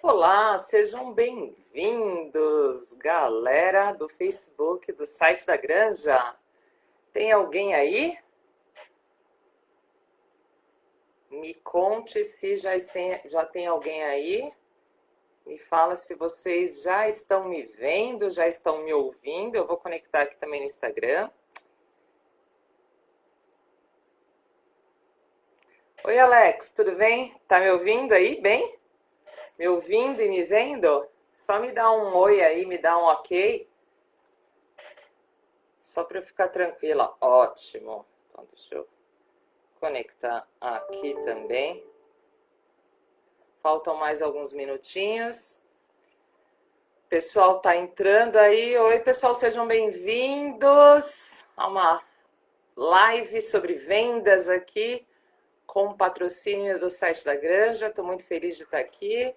Olá, sejam bem-vindos, galera do Facebook do site da Granja. Tem alguém aí? Me conte se já tem alguém aí. Me fala se vocês já estão me vendo, já estão me ouvindo. Eu vou conectar aqui também no Instagram. Oi, Alex, tudo bem? Tá me ouvindo aí bem? Me ouvindo e me vendo? Só me dá um oi aí, me dá um ok. Só para eu ficar tranquila. Ótimo. Então, deixa eu conectar aqui também. Faltam mais alguns minutinhos. O pessoal tá entrando aí. Oi, pessoal, sejam bem-vindos a uma live sobre vendas aqui com patrocínio do site da Granja. Estou muito feliz de estar aqui.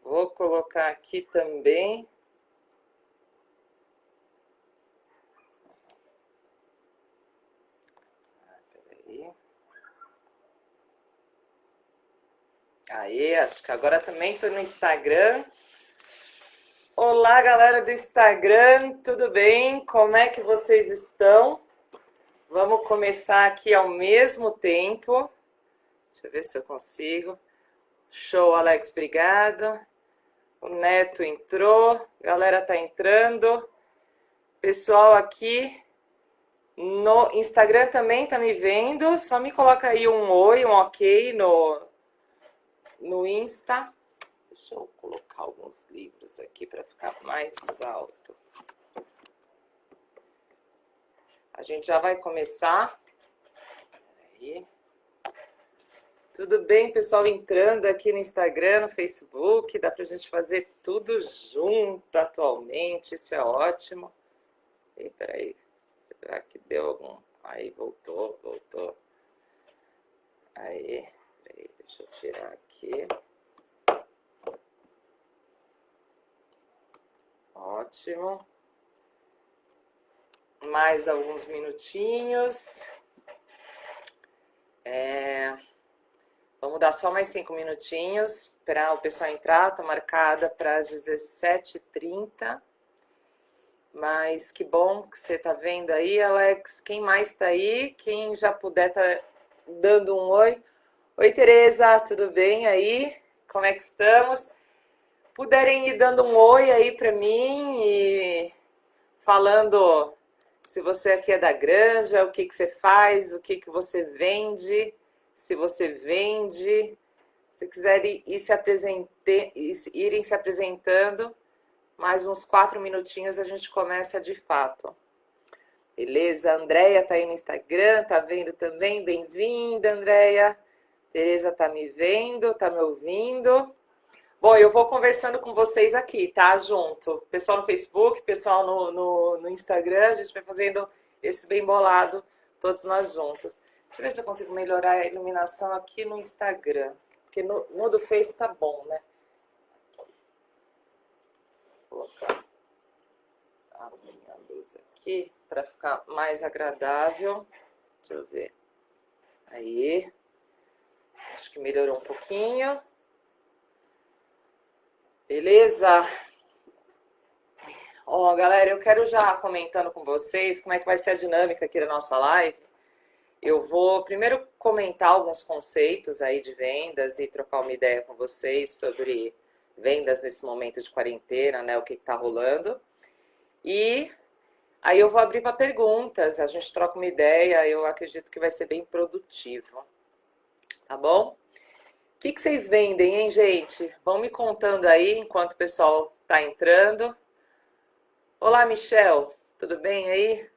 Vou colocar aqui também. Peraí. Aí, acho que agora também estou no Instagram. Olá, galera do Instagram, tudo bem? Como é que vocês estão? Vamos começar aqui ao mesmo tempo. Deixa eu ver se eu consigo. Show, Alex, obrigado. O Neto entrou, galera tá entrando. Pessoal aqui no Instagram também tá me vendo. Só me coloca aí um oi, um ok no Insta. Deixa eu colocar alguns livros aqui para ficar mais alto. A gente já vai começar. Peraí. Tudo bem, pessoal, entrando aqui no Instagram, no Facebook. Dá pra gente fazer tudo junto atualmente. Isso é ótimo. E peraí. Será que deu algum... Aí, voltou. Aí, peraí, deixa eu tirar aqui. Ótimo. Mais alguns minutinhos. Vamos dar só mais 5 minutinhos para o pessoal entrar. Está marcada para as 17h30. Mas que bom que você está vendo aí, Alex. Quem mais está aí? Quem já puder tá dando um oi. Oi, Tereza, tudo bem aí? Como é que estamos? Puderem ir dando um oi aí para mim e falando se você aqui é da Granja, o que você faz, o que você vende, se você vende. Se quiserem irem se apresentando, mais uns 4 minutinhos a gente começa de fato. Beleza? A Andréia tá aí no Instagram, tá vendo também? Bem-vinda, Andréia. Tereza tá me vendo, tá me ouvindo. Bom, eu vou conversando com vocês aqui, tá? Junto. Pessoal no Facebook, pessoal no Instagram, a gente vai fazendo esse bem bolado, todos nós juntos. Deixa eu ver se eu consigo melhorar a iluminação aqui no Instagram. Porque no do Face tá bom, né? Vou colocar a minha luz aqui para ficar mais agradável. Deixa eu ver. Aí. Acho que melhorou um pouquinho. Beleza? Ó, galera, eu quero já comentando com vocês como é que vai ser a dinâmica aqui da nossa live. Eu vou primeiro comentar alguns conceitos aí de vendas e trocar uma ideia com vocês sobre vendas nesse momento de quarentena, né? O que está rolando. E aí eu vou abrir para perguntas, a gente troca uma ideia, eu acredito que vai ser bem produtivo. Tá bom? O que vocês vendem, hein, gente? Vão me contando aí enquanto o pessoal tá entrando. Olá, Michel, tudo bem aí?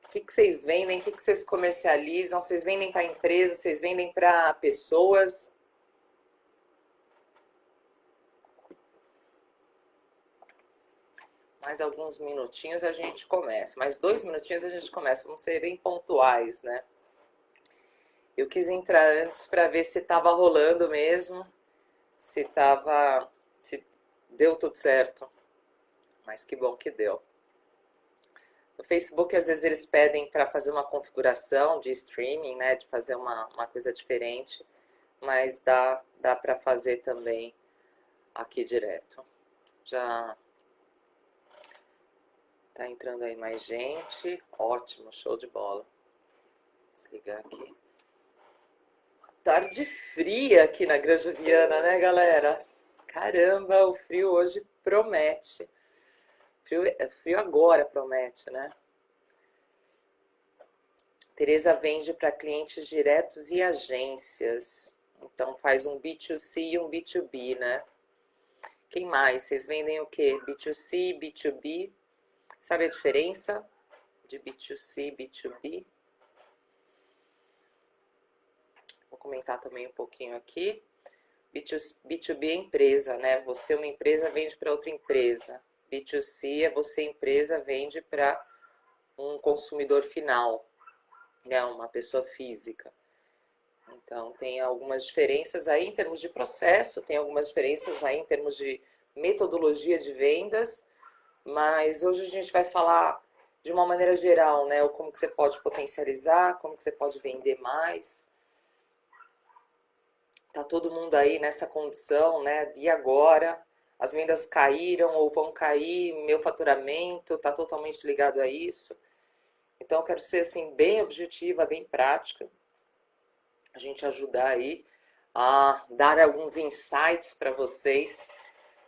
O que vocês vendem? O que vocês comercializam? Vocês vendem para empresas? Vocês vendem para pessoas? Mais alguns minutinhos a gente começa. Mais 2 minutinhos a gente começa. Vamos ser bem pontuais, né? Eu quis entrar antes para ver se estava rolando mesmo, se deu tudo certo. Mas que bom que deu. No Facebook, às vezes, eles pedem para fazer uma configuração de streaming, né? De fazer uma coisa diferente. mas dá para fazer também aqui direto. Já tá entrando aí mais gente, ótimo, show de bola. Desligar aqui. Tarde fria aqui na Granja Viana, né, galera? Caramba, o frio hoje promete. Frio agora promete, né? Tereza vende para clientes diretos e agências. Então faz um B2C e um B2B, né? Quem mais? Vocês vendem o quê? B2C, B2B? Sabe a diferença de B2C e B2B? Vou comentar também um pouquinho aqui. B2B é empresa, né? Você, uma empresa, vende para outra empresa. B2C é você, empresa, vende para um consumidor final, né? Uma pessoa física. Então, tem algumas diferenças aí em termos de processo, tem algumas diferenças aí em termos de metodologia de vendas, mas hoje a gente vai falar de uma maneira geral, né? O como que você pode potencializar, como que você pode vender mais. Tá todo mundo aí nessa condição, né? E agora? As vendas caíram ou vão cair, meu faturamento está totalmente ligado a isso. Então, eu quero ser assim, bem objetiva, bem prática. A gente ajudar aí a dar alguns insights para vocês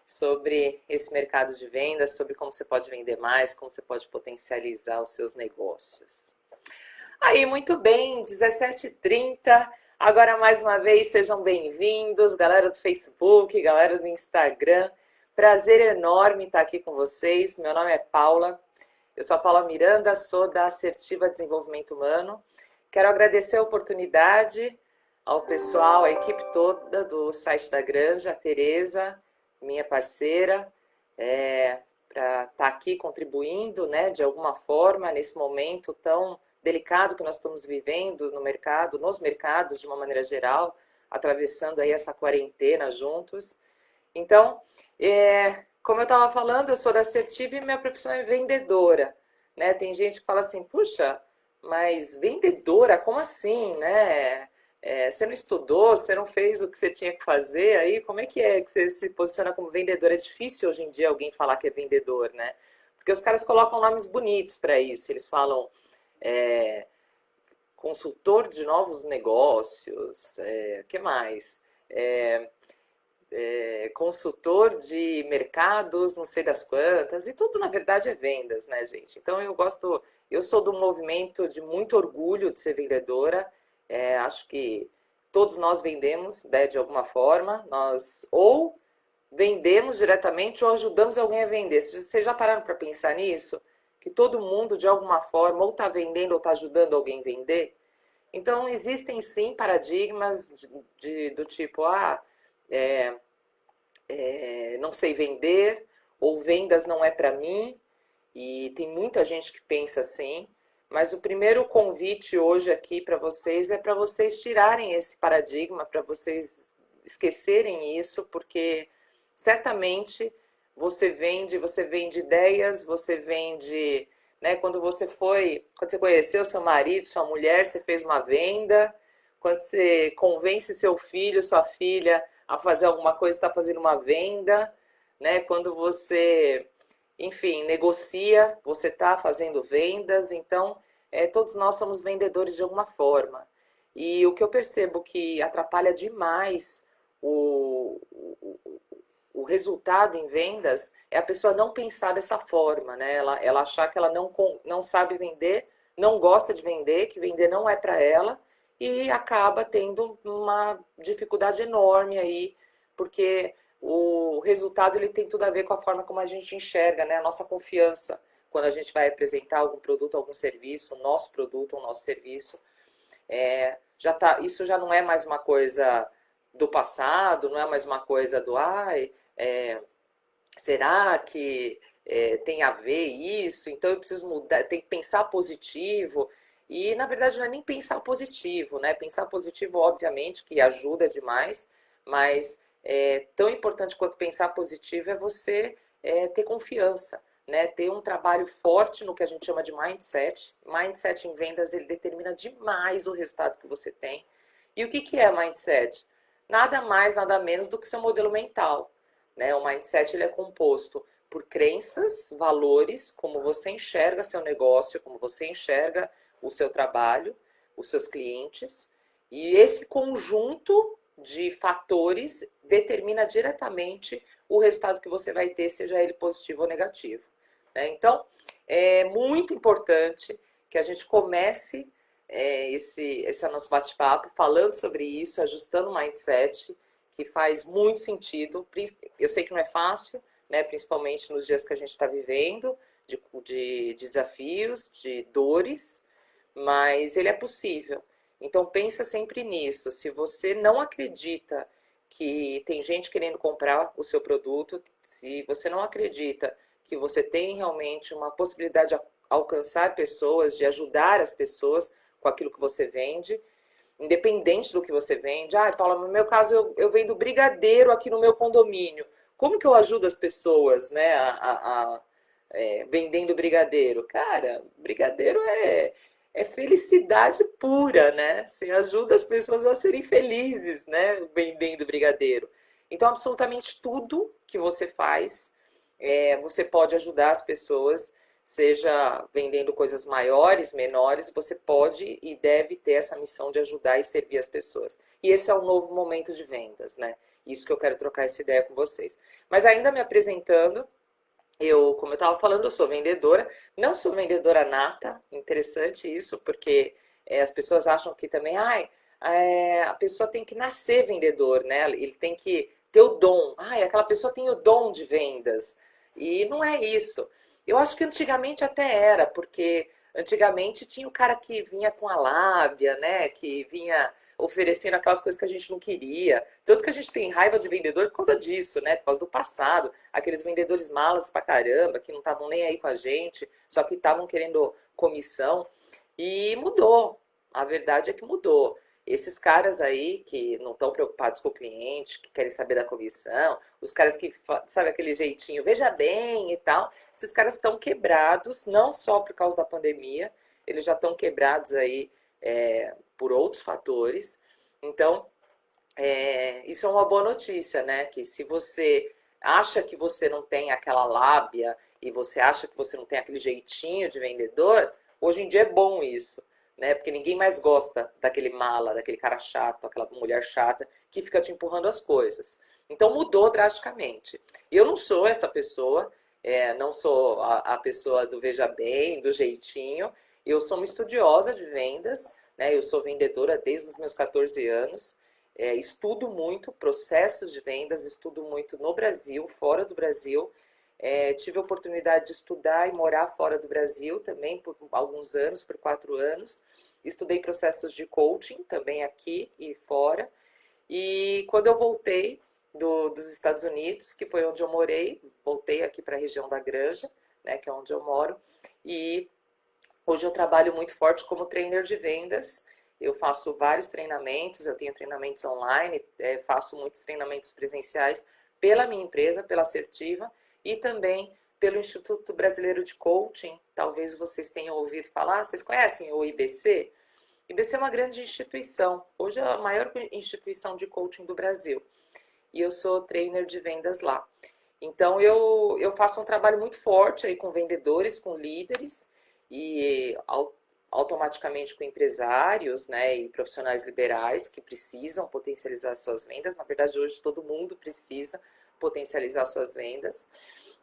sobre esse mercado de vendas, sobre como você pode vender mais, como você pode potencializar os seus negócios. Aí, muito bem, 17h30. Agora, mais uma vez, sejam bem-vindos, galera do Facebook, galera do Instagram. Prazer enorme estar aqui com vocês. Meu nome é Paula. Eu sou a Paula Miranda, sou da Assertiva Desenvolvimento Humano. Quero agradecer a oportunidade ao pessoal, à equipe toda do site da Granja, a Tereza, minha parceira, para estar aqui contribuindo, né, de alguma forma, nesse momento tão delicado que nós estamos vivendo no mercado, nos mercados de uma maneira geral, atravessando aí essa quarentena juntos. Então, como eu estava falando, eu sou da Assertiva e minha profissão é vendedora, né? Tem gente que fala assim, puxa, mas vendedora, como assim, né? Você não estudou, você não fez o que você tinha que fazer, aí como é que você se posiciona como vendedor? É difícil hoje em dia alguém falar que é vendedor, né? Porque os caras colocam nomes bonitos para isso, eles falam consultor de novos negócios, que mais? Consultor de mercados, não sei das quantas, e tudo na verdade é vendas, né, gente? Então eu sou do movimento de muito orgulho de ser vendedora, acho que todos nós vendemos, né, de alguma forma, nós ou vendemos diretamente ou ajudamos alguém a vender. Vocês já pararam para pensar nisso? Que todo mundo, de alguma forma, ou está vendendo ou está ajudando alguém a vender? Então, existem sim paradigmas do tipo, não sei vender, ou vendas não é para mim, e tem muita gente que pensa assim, mas o primeiro convite hoje aqui para vocês é para vocês tirarem esse paradigma, para vocês esquecerem isso, porque certamente você vende ideias, você vende, né, quando você conheceu seu marido, sua mulher, você fez uma venda, quando você convence seu filho, sua filha a fazer alguma coisa, está fazendo uma venda, né? Quando você, enfim, negocia, você está fazendo vendas, então todos nós somos vendedores de alguma forma. E o que eu percebo que atrapalha demais o resultado em vendas é a pessoa não pensar dessa forma, né? Ela achar que ela não sabe vender, não gosta de vender, que vender não é para ela, e acaba tendo uma dificuldade enorme aí, porque o resultado ele tem tudo a ver com a forma como a gente enxerga, né? A nossa confiança quando a gente vai apresentar algum produto, algum serviço, o nosso produto, o nosso serviço. Isso já não é mais uma coisa do passado, não é mais uma coisa do será que tem a ver isso? Então eu preciso mudar, tem que pensar positivo. E na verdade não é nem pensar positivo, né? Pensar positivo, obviamente, que ajuda demais, mas tão importante quanto pensar positivo é você ter confiança, né? Ter um trabalho forte no que a gente chama de mindset. Mindset em vendas, ele determina demais o resultado que você tem. E o que é mindset? nada mais, nada menos do que seu modelo mental, né? O mindset ele é composto por crenças, valores, como você enxerga seu negócio, como você enxerga o seu trabalho, os seus clientes, e esse conjunto de fatores determina diretamente o resultado que você vai ter, seja ele positivo ou negativo, né? Então, é muito importante que a gente comece esse nosso bate-papo falando sobre isso, ajustando o mindset, que faz muito sentido. Eu sei que não é fácil, né, principalmente nos dias que a gente está vivendo, de desafios, de dores, mas ele é possível. Então pensa sempre nisso. Se você não acredita que tem gente querendo comprar o seu produto, se você não acredita que você tem realmente uma possibilidade de alcançar pessoas, de ajudar as pessoas com aquilo que você vende, independente do que você vende. Ah, Paula, no meu caso eu vendo brigadeiro aqui no meu condomínio. Como que eu ajudo as pessoas, né, vendendo brigadeiro? Cara, brigadeiro é felicidade pura, né? Você ajuda as pessoas a serem felizes, né, vendendo brigadeiro. Então, absolutamente tudo que você faz, você pode ajudar as pessoas, seja vendendo coisas maiores, menores, você pode e deve ter essa missão de ajudar e servir as pessoas. E esse é o novo momento de vendas, né? Isso que eu quero trocar essa ideia com vocês. Mas ainda me apresentando, como eu estava falando, eu sou vendedora, não sou vendedora nata, interessante isso, porque as pessoas acham que também, a pessoa tem que nascer vendedor, né? Ele tem que ter o dom, aquela pessoa tem o dom de vendas, e não é isso. Eu acho que antigamente até era, porque antigamente tinha o cara que vinha com a lábia, né? Que vinha oferecendo aquelas coisas que a gente não queria. Tanto que a gente tem raiva de vendedor por causa disso, né? Por causa do passado. Aqueles vendedores malas pra caramba, que não estavam nem aí com a gente, só que estavam querendo comissão. E mudou. A verdade é que mudou. Esses caras aí que não estão preocupados com o cliente, que querem saber da comissão, os caras que, sabe, aquele jeitinho, veja bem e tal, esses caras estão quebrados, não só por causa da pandemia, eles já estão quebrados aí por outros fatores. Então, isso é uma boa notícia, né? Que se você acha que você não tem aquela lábia e você acha que você não tem aquele jeitinho de vendedor, hoje em dia é bom isso, né? Porque ninguém mais gosta daquele mala, daquele cara chato, aquela mulher chata que fica te empurrando as coisas. Então mudou drasticamente. Eu não sou essa pessoa, não sou a pessoa do veja bem, do jeitinho. Eu sou uma estudiosa de vendas, né? Eu sou vendedora desde os meus 14 anos. Estudo muito processos de vendas, estudo muito no Brasil, fora do Brasil. Tive a oportunidade de estudar e morar fora do Brasil também por alguns anos, por 4 anos. Estudei processos de coaching também aqui e fora. E quando eu voltei dos Estados Unidos, que foi onde eu morei, voltei aqui para a região da Granja, né, que é onde eu moro, e hoje eu trabalho muito forte como trainer de vendas. Eu faço vários treinamentos, eu tenho treinamentos online, faço muitos treinamentos presenciais pela minha empresa, pela Assertiva, e também pelo Instituto Brasileiro de Coaching. Talvez vocês tenham ouvido falar, vocês conhecem o IBC? O IBC é uma grande instituição, hoje é a maior instituição de coaching do Brasil. E eu sou trainer de vendas lá. Então eu faço um trabalho muito forte aí com vendedores, com líderes, e automaticamente com empresários, né, e profissionais liberais que precisam potencializar suas vendas. Na verdade, hoje todo mundo precisa potencializar suas vendas.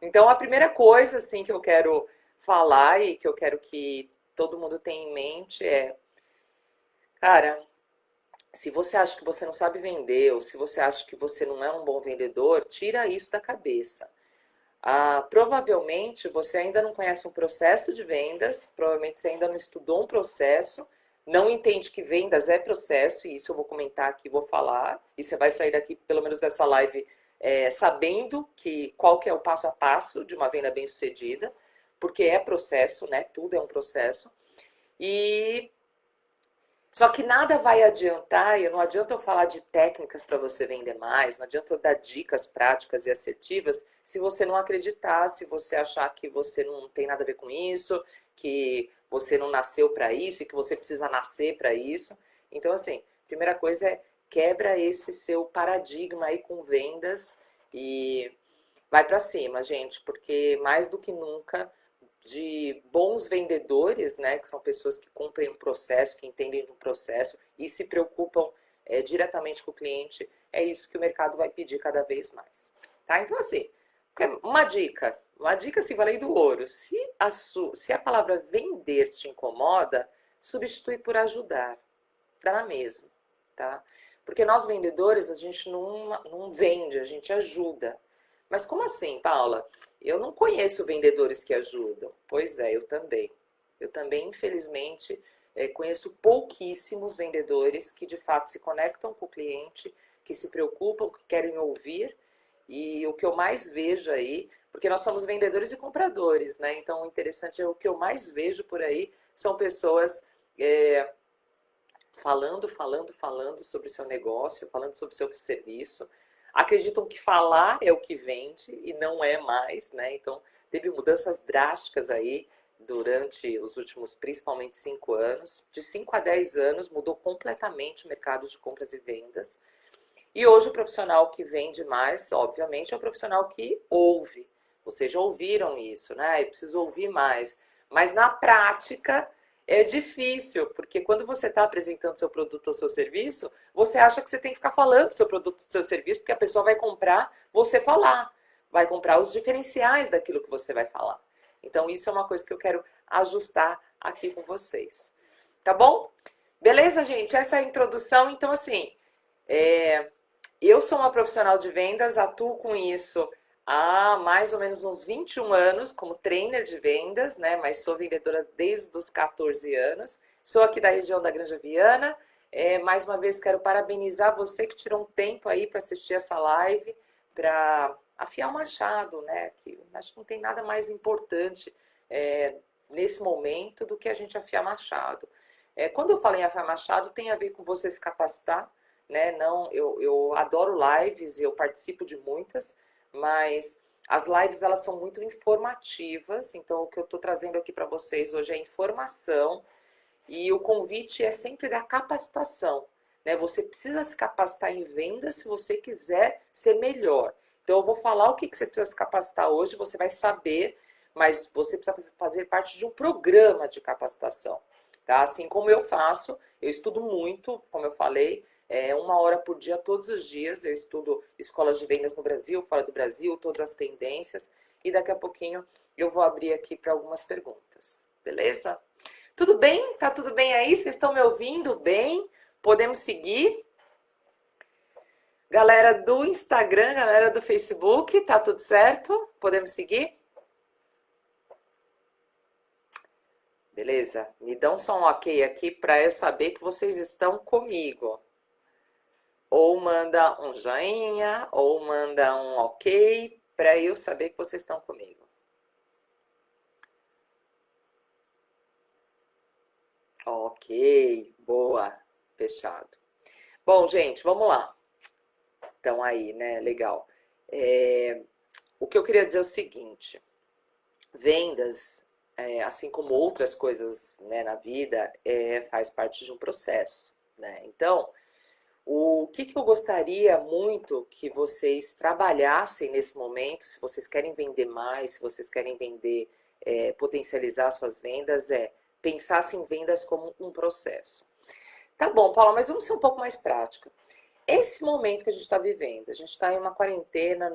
Então, a primeira coisa assim que eu quero falar e que eu quero que todo mundo tenha em mente cara, se você acha que você não sabe vender ou se você acha que você não é um bom vendedor, tira isso da cabeça. Provavelmente você ainda não conhece um processo de vendas, provavelmente você ainda não estudou um processo, não entende que vendas é processo, e isso eu vou comentar aqui, vou falar, e você vai sair daqui, pelo menos dessa live, sabendo qual que é o passo a passo de uma venda bem sucedida, porque é processo, né? Tudo é um processo. Só que nada vai adiantar, e não adianta eu falar de técnicas para você vender mais, não adianta eu dar dicas práticas e assertivas se você não acreditar, se você achar que você não tem nada a ver com isso, que você não nasceu para isso e que você precisa nascer para isso. Então, assim, primeira coisa é quebra esse seu paradigma aí com vendas e vai para cima, gente, porque mais do que nunca de bons vendedores, né, que são pessoas que cumprem um processo, que entendem de um processo e se preocupam diretamente com o cliente, é isso que o mercado vai pedir cada vez mais. Tá? Então, assim, uma dica assim, valei do ouro. Se a palavra vender te incomoda, substitui por ajudar. Dá na mesma, tá? Porque nós vendedores, a gente não vende, a gente ajuda. Mas como assim, Paula? Eu não conheço vendedores que ajudam. Pois é, eu também. Eu também, infelizmente, conheço pouquíssimos vendedores que de fato se conectam com o cliente, que se preocupam, que querem ouvir. E o que eu mais vejo aí, porque nós somos vendedores e compradores, né? Então o interessante é o que eu mais vejo por aí são pessoas falando sobre o seu negócio, falando sobre o seu serviço. Acreditam que falar é o que vende e não é mais, né? Então, teve mudanças drásticas aí durante os últimos, principalmente, 5 anos. De 5 a 10 anos, mudou completamente o mercado de compras e vendas. E hoje o profissional que vende mais, obviamente, é o profissional que ouve. Vocês já ouviram isso, né? Eu preciso ouvir mais. Mas na prática é difícil, porque quando você está apresentando seu produto ou seu serviço, você acha que você tem que ficar falando do seu produto ou do seu serviço, porque a pessoa vai comprar você falar. Vai comprar os diferenciais daquilo que você vai falar. Então isso é uma coisa que eu quero ajustar aqui com vocês. Tá bom? Beleza, gente? Essa é a introdução. Então, assim, eu sou uma profissional de vendas, atuo com isso há mais ou menos uns 21 anos como trainer de vendas, né? Mas sou vendedora desde os 14 anos. Sou aqui da região da Granja Viana. Mais uma vez quero parabenizar você que tirou um tempo aí para assistir essa live, para afiar o machado, né? Que acho que não tem nada mais importante nesse momento do que a gente afiar machado. Quando eu falo em afiar machado, tem a ver com você se capacitar, né? Não, eu adoro lives e eu participo de muitas, mas as lives elas são muito informativas, então o que eu estou trazendo aqui para vocês hoje é informação e o convite é sempre da capacitação, né? Você precisa se capacitar em vendas se você quiser ser melhor. Então eu vou falar o que você precisa se capacitar hoje, você vai saber, mas você precisa fazer parte de um programa de capacitação, tá? Assim como eu faço, eu estudo muito, como eu falei, 1 hora por dia, todos os dias, eu estudo escolas de vendas no Brasil, fora do Brasil, todas as tendências, e daqui a pouquinho eu vou abrir aqui para algumas perguntas, beleza? Tudo bem? Tá tudo bem aí? Vocês estão me ouvindo bem? Podemos seguir? Galera do Instagram, galera do Facebook, tá tudo certo? Podemos seguir? Beleza? Me dão só um ok aqui para eu saber que vocês estão comigo. Ou manda um joinha, ou manda um ok, para eu saber que vocês estão comigo. Ok, boa, fechado. Bom, gente, vamos lá. Então aí, né, legal. O que eu queria dizer é o seguinte, vendas, assim como outras coisas, né, na vida, faz parte de um processo, né? Então, o que eu gostaria muito que vocês trabalhassem nesse momento, se vocês querem vender mais, se vocês querem vender, potencializar suas vendas, pensassem em vendas como um processo. Tá bom, Paula, mas vamos ser um pouco mais prática. Esse momento que a gente está vivendo, a gente está em uma quarentena,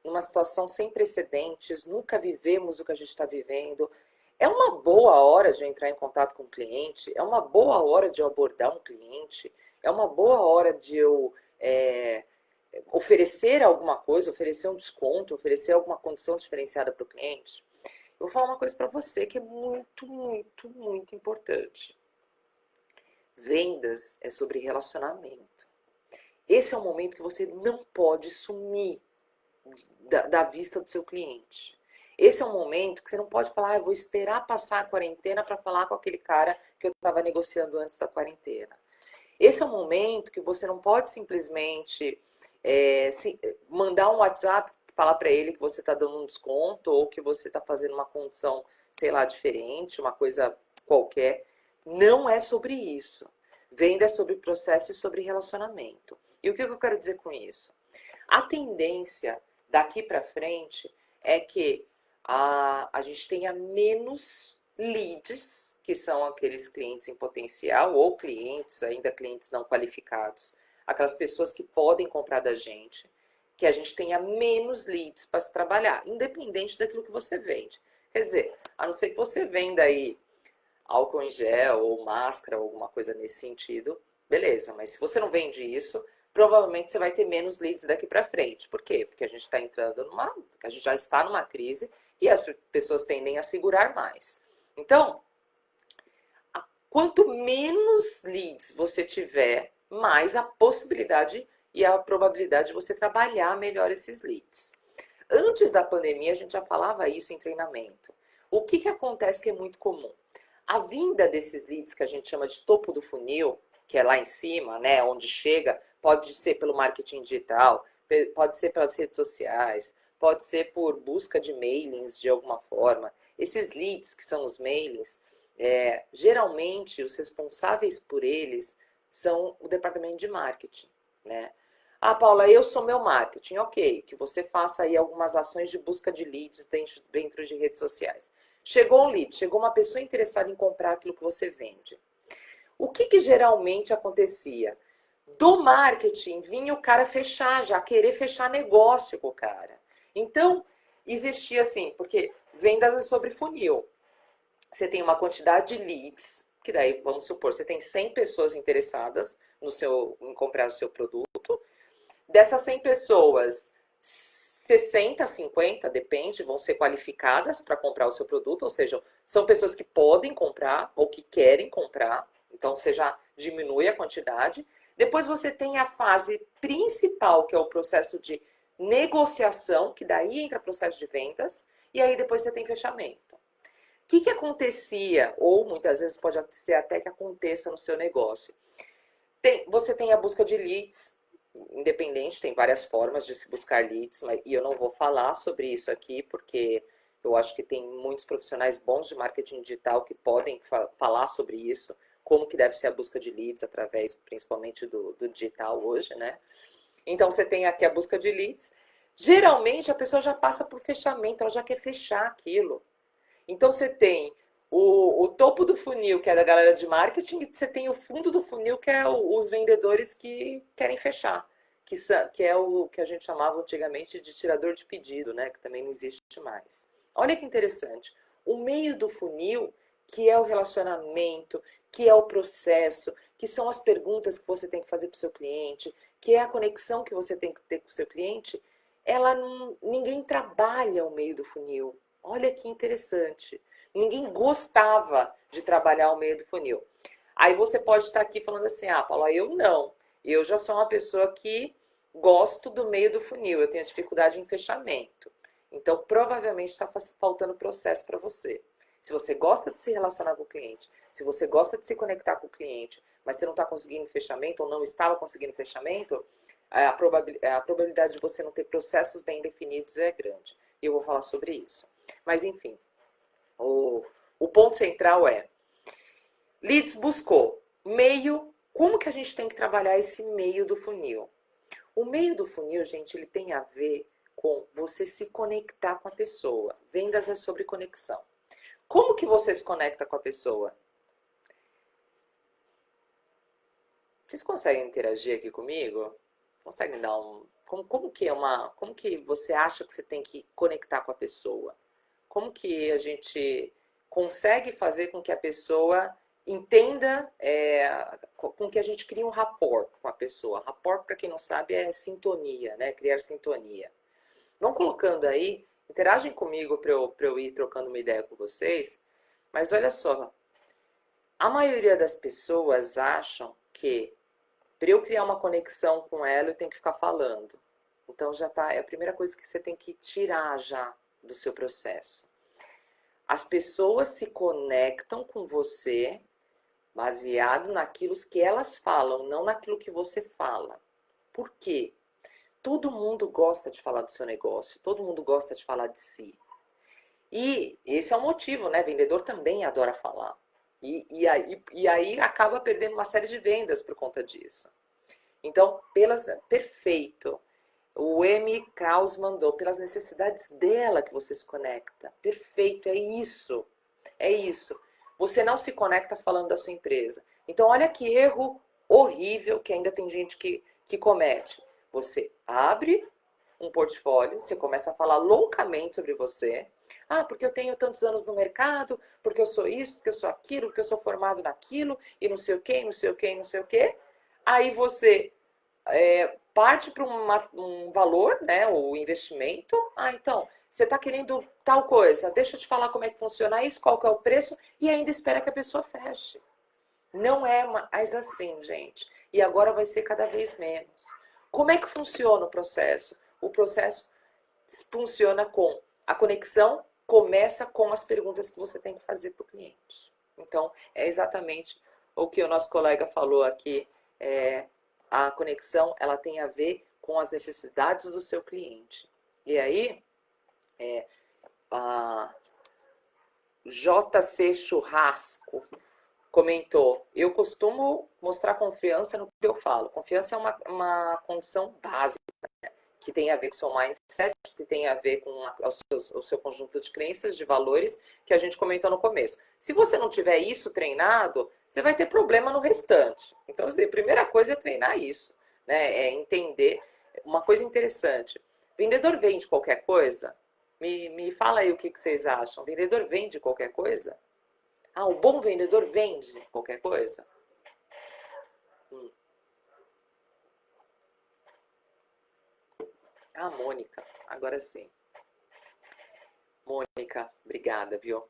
numa situação sem precedentes, nunca vivemos o que a gente está vivendo. É uma boa hora de eu entrar em contato com o cliente, é uma boa hora de eu abordar um cliente, é uma boa hora de eu oferecer alguma coisa, oferecer um desconto, oferecer alguma condição diferenciada para o cliente. Eu vou falar uma coisa para você que é muito, muito, muito importante. Vendas é sobre relacionamento. Esse é o momento que você não pode sumir da vista do seu cliente. Esse é um momento que você não pode falar, eu vou esperar passar a quarentena para falar com aquele cara que eu estava negociando antes da quarentena. Esse é um momento que você não pode simplesmente mandar um WhatsApp, falar para ele que você está dando um desconto ou que você está fazendo uma condição, sei lá, diferente, uma coisa qualquer. Não é sobre isso. Venda é sobre processo e sobre relacionamento. E o que eu quero dizer com isso? A tendência daqui para frente é que a gente tenha menos leads, que são aqueles clientes em potencial, ou clientes, ainda clientes não qualificados, aquelas pessoas que podem comprar da gente, que a gente tenha menos leads para se trabalhar, independente daquilo que você vende. Quer dizer, a não ser que você venda aí álcool em gel ou máscara, ou alguma coisa nesse sentido, beleza. Mas se você não vende isso, provavelmente você vai ter menos leads daqui para frente. Por quê? Porque a gente está entrando a gente já está numa crise e as pessoas tendem a segurar mais. Então, quanto menos leads você tiver, mais a possibilidade e a probabilidade de você trabalhar melhor esses leads. Antes da pandemia, a gente já falava isso em treinamento. O que acontece que é muito comum? A vinda desses leads que a gente chama de topo do funil, que é lá em cima, né, onde chega, pode ser pelo marketing digital, pode ser pelas redes sociais, pode ser por busca de mailings de alguma forma. Esses leads, que são os mailings, geralmente os responsáveis por eles são o departamento de marketing, né? Ah, Paula, eu sou meu marketing. Ok, que você faça aí algumas ações de busca de leads dentro de redes sociais. Chegou um lead, chegou uma pessoa interessada em comprar aquilo que você vende. O que geralmente acontecia? Do marketing vinha o cara fechar, já querer fechar negócio com o cara. Então, existia assim, porque vendas é sobre funil. Você tem uma quantidade de leads, que daí, vamos supor, você tem 100 pessoas interessadas em comprar o seu produto. Dessas 100 pessoas, 60, 50, depende, vão ser qualificadas para comprar o seu produto, ou seja, são pessoas que podem comprar ou que querem comprar, então você já diminui a quantidade. Depois você tem a fase principal, que é o processo de negociação, que daí entra o processo de vendas, e aí depois você tem fechamento. O que acontecia, ou muitas vezes pode ser até que aconteça no seu negócio? Você tem a busca de leads, independente, tem várias formas de se buscar leads, e eu não vou falar sobre isso aqui, porque eu acho que tem muitos profissionais bons de marketing digital que podem falar sobre isso, como que deve ser a busca de leads através, principalmente, do digital hoje, né? Então, você tem aqui a busca de leads. Geralmente, a pessoa já passa por fechamento, ela já quer fechar aquilo. Então, você tem o topo do funil, que é da galera de marketing, e você tem o fundo do funil, que é os vendedores que querem fechar, que é o que a gente chamava antigamente de tirador de pedido, né? Que também não existe mais. Olha que interessante. O meio do funil, que é o relacionamento, que é o processo, que são as perguntas que você tem que fazer para o seu cliente, que é a conexão que você tem que ter com o seu cliente, ninguém trabalha o meio do funil. Olha que interessante. Ninguém gostava de trabalhar o meio do funil. Aí você pode estar aqui falando assim, ah, Paula, eu não. Eu já sou uma pessoa que gosto do meio do funil, eu tenho dificuldade em fechamento. Então, provavelmente está faltando processo para você. Se você gosta de se relacionar com o cliente, se você gosta de se conectar com o cliente, mas você não está conseguindo fechamento ou não estava conseguindo fechamento, a probabilidade de você não ter processos bem definidos é grande. E eu vou falar sobre isso. Mas, enfim, o ponto central é, leads buscou, meio, como que a gente tem que trabalhar esse meio do funil? O meio do funil, gente, ele tem a ver com você se conectar com a pessoa. Vendas é sobre conexão. Como que você se conecta com a pessoa? Vocês conseguem interagir aqui comigo? Conseguem dar um... Como que você acha que você tem que conectar com a pessoa? Como que a gente consegue fazer com que a pessoa entenda, com que a gente crie um rapport com a pessoa. Rapport, para quem não sabe, é sintonia, né? Criar sintonia. Vão colocando aí, interagem comigo para eu ir trocando uma ideia com vocês, mas olha só, a maioria das pessoas acham que para eu criar uma conexão com ela, eu tenho que ficar falando. Então já tá, é a primeira coisa que você tem que tirar já do seu processo. As pessoas se conectam com você baseado naquilo que elas falam, não naquilo que você fala. Por quê? Todo mundo gosta de falar do seu negócio, todo mundo gosta de falar de si. E esse é o motivo, né? Vendedor também adora falar. E aí acaba perdendo uma série de vendas por conta disso. Então, perfeito. O M. Kraus mandou, pelas necessidades dela que você se conecta. Perfeito, é isso. É isso. Você não se conecta falando da sua empresa. Então, olha que erro horrível que ainda tem gente que comete. Você abre um portfólio, você começa a falar loucamente sobre você. Ah, porque eu tenho tantos anos no mercado, porque eu sou isso, porque eu sou aquilo, porque eu sou formado naquilo, e não sei o quê, não sei o quê, não sei o quê. Aí você parte para um valor, né, o investimento. Ah, então, você está querendo tal coisa, deixa eu te falar como é que funciona isso, qual que é o preço, e ainda espera que a pessoa feche. Não é mais assim, gente. E agora vai ser cada vez menos. Como é que funciona o processo? O processo funciona com a conexão, começa com as perguntas que você tem que fazer para o cliente. Então, é exatamente o que o nosso colega falou aqui. A conexão, ela tem a ver com as necessidades do seu cliente. E aí, a JC Churrasco comentou, eu costumo mostrar confiança no que eu falo. Confiança é uma condição básica, né? Que tem a ver com o seu mindset, que tem a ver com o seu conjunto de crenças, de valores, que a gente comentou no começo. Se você não tiver isso treinado, você vai ter problema no restante. Então, assim, a primeira coisa é treinar isso, né? É entender. Uma coisa interessante, vendedor vende qualquer coisa? Me fala aí o que vocês acham. Vendedor vende qualquer coisa? Ah, o bom vendedor vende qualquer coisa? Ah, Mônica, agora sim. Mônica, obrigada, viu?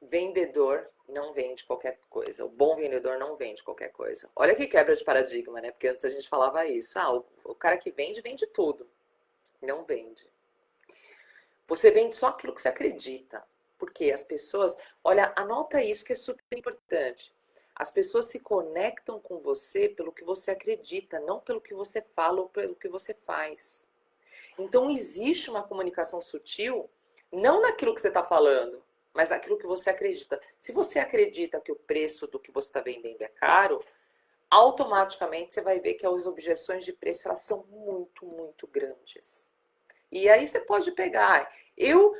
Vendedor não vende qualquer coisa. O bom vendedor não vende qualquer coisa. Olha que quebra de paradigma, né? Porque antes a gente falava isso. Ah, o cara que vende, vende tudo. Não vende. Você vende só aquilo que você acredita. Porque as pessoas... Olha, anota isso que é super importante. As pessoas se conectam com você pelo que você acredita, não pelo que você fala ou pelo que você faz. Então, existe uma comunicação sutil, não naquilo que você está falando, mas naquilo que você acredita. Se você acredita que o preço do que você está vendendo é caro, automaticamente você vai ver que as objeções de preço elas são muito, muito grandes. E aí você pode pegar. Eu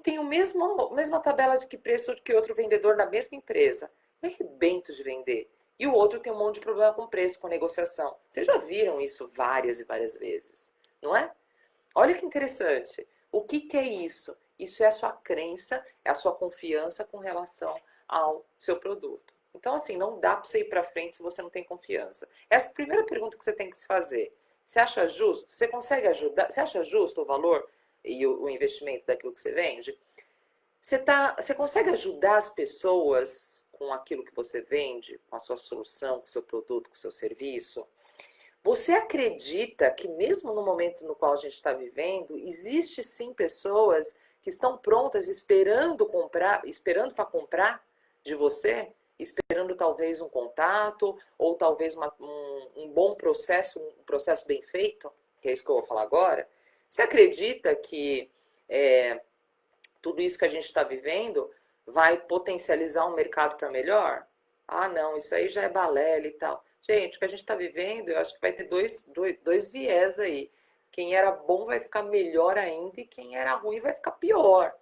tenho a mesma tabela de que preço que outro vendedor na mesma empresa. Eu arrebento de vender. E o outro tem um monte de problema com preço, com negociação. Vocês já viram isso várias e várias vezes, não é? Olha que interessante. O que é isso? Isso é a sua crença, é a sua confiança com relação ao seu produto. Então, assim, não dá para você ir para frente se você não tem confiança. Essa é a primeira pergunta que você tem que se fazer. Você acha justo? Você consegue ajudar? Você acha justo o valor e o investimento daquilo que você vende? Você consegue ajudar as pessoas com aquilo que você vende, com a sua solução, com o seu produto, com o seu serviço? Você acredita que mesmo no momento no qual a gente está vivendo, existe sim pessoas que estão prontas esperando para comprar de você, esperando talvez um contato ou talvez um bom processo, um processo bem feito, que é isso que eu vou falar agora? Você acredita que tudo isso que a gente está vivendo vai potencializar um mercado para melhor? Ah, não, isso aí já é balela e tal. Gente, o que a gente está vivendo, eu acho que vai ter dois viés aí. Quem era bom vai ficar melhor ainda e quem era ruim vai ficar pior.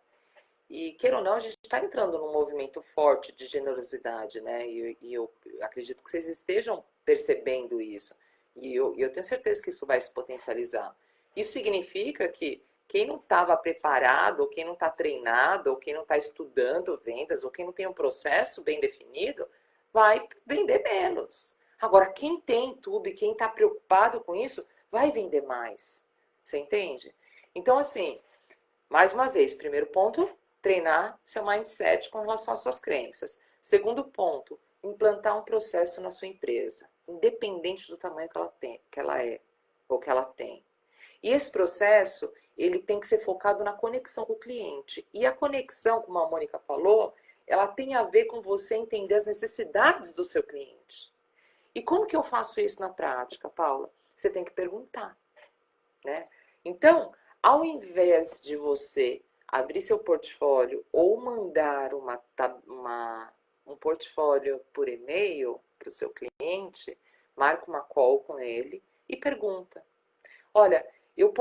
E, queira ou não, a gente está entrando num movimento forte de generosidade, né? E eu acredito que vocês estejam percebendo isso. E eu tenho certeza que isso vai se potencializar. Isso significa que quem não estava preparado, ou quem não está treinado, ou quem não está estudando vendas, ou quem não tem um processo bem definido, vai vender menos. Agora, quem tem tudo e quem está preocupado com isso, vai vender mais. Você entende? Então, assim, mais uma vez, primeiro ponto, treinar seu mindset com relação às suas crenças. Segundo ponto, implantar um processo na sua empresa, independente do tamanho que ela é ou que ela tem. E esse processo, ele tem que ser focado na conexão com o cliente. E a conexão, como a Mônica falou, ela tem a ver com você entender as necessidades do seu cliente. E como que eu faço isso na prática, Paula? Você tem que perguntar, né? Então, ao invés de você abrir seu portfólio ou mandar um portfólio por e-mail para o seu cliente, marca uma call com ele e pergunta: olha, eu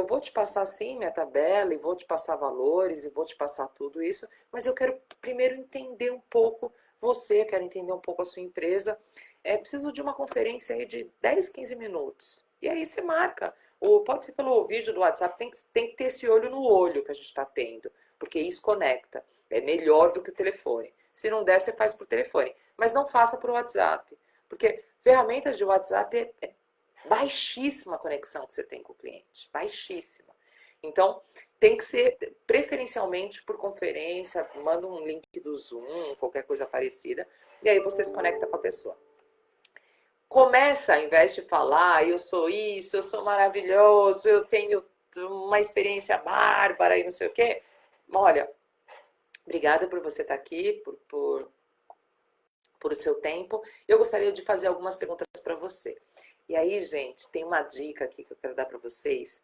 vou te passar sim minha tabela e vou te passar valores e vou te passar tudo isso, mas eu quero primeiro entender um pouco você, quero entender um pouco a sua empresa. Preciso de uma conferência aí de 10, 15 minutos. E aí você marca, ou pode ser pelo vídeo do WhatsApp, tem que ter esse olho no olho que a gente está tendo, porque isso conecta, é melhor do que o telefone. Se não der, você faz por telefone, mas não faça por WhatsApp, porque ferramentas de WhatsApp é baixíssima a conexão que você tem com o cliente, baixíssima. Então, tem que ser preferencialmente por conferência, manda um link do Zoom, qualquer coisa parecida, e aí você se conecta com a pessoa. Começa, ao invés de falar, eu sou isso, eu sou maravilhoso, eu tenho uma experiência bárbara e não sei o quê. Olha, obrigada por você estar aqui, por o seu tempo. Eu gostaria de fazer algumas perguntas para você. E aí, gente, tem uma dica aqui que eu quero dar para vocês.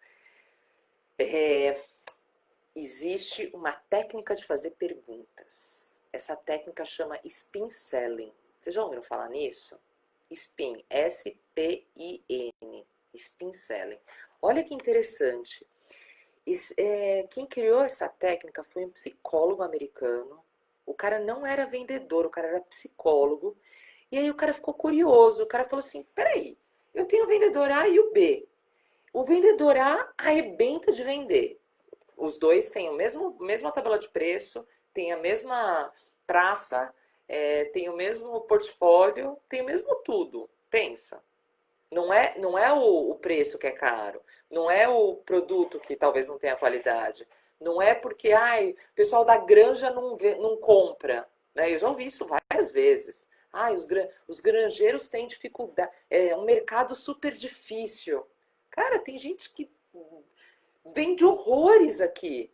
Existe uma técnica de fazer perguntas. Essa técnica chama Spin Selling. Vocês já ouviram falar nisso? Spin, S-P-I-N, Spin Selling. Olha que interessante. Quem criou essa técnica foi um psicólogo americano. O cara não era vendedor, o cara era psicólogo. E aí o cara ficou curioso. O cara falou assim, peraí, eu tenho o vendedor A e o B. O vendedor A arrebenta de vender. Os dois têm mesma tabela de preço, têm a mesma praça, tem o mesmo portfólio, tem o mesmo tudo. Pensa. Não é o preço que é caro, não é o produto que talvez não tenha qualidade, não é porque o pessoal da granja não compra. Né? Eu já ouvi isso várias vezes. Os granjeiros têm dificuldade, é um mercado super difícil. Cara, tem gente que vende horrores aqui,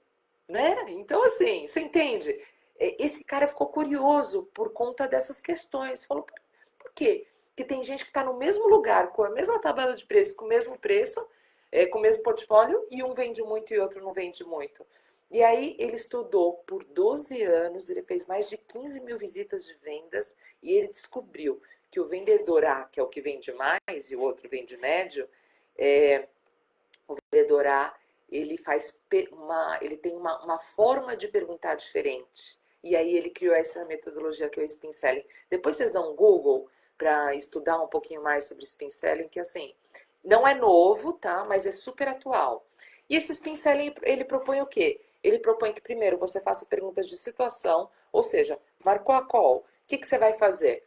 né? Então, assim, você entende? Esse cara ficou curioso por conta dessas questões. Falou, por quê? Que tem gente que está no mesmo lugar, com a mesma tabela de preço, com o mesmo preço, com o mesmo portfólio, e um vende muito e outro não vende muito. E aí ele estudou por 12 anos, ele fez mais de 15 mil visitas de vendas, e ele descobriu que o vendedor A, que é o que vende mais, e o outro vende médio, o vendedor A, ele tem uma forma de perguntar diferente. E aí ele criou essa metodologia que é o Spin Selling. Depois vocês dão um Google para estudar um pouquinho mais sobre Spin Selling, que assim, não é novo, tá? Mas é super atual. E esse Spin Selling, ele propõe o quê? Ele propõe que primeiro você faça perguntas de situação, ou seja, marcou a call, o que você vai fazer?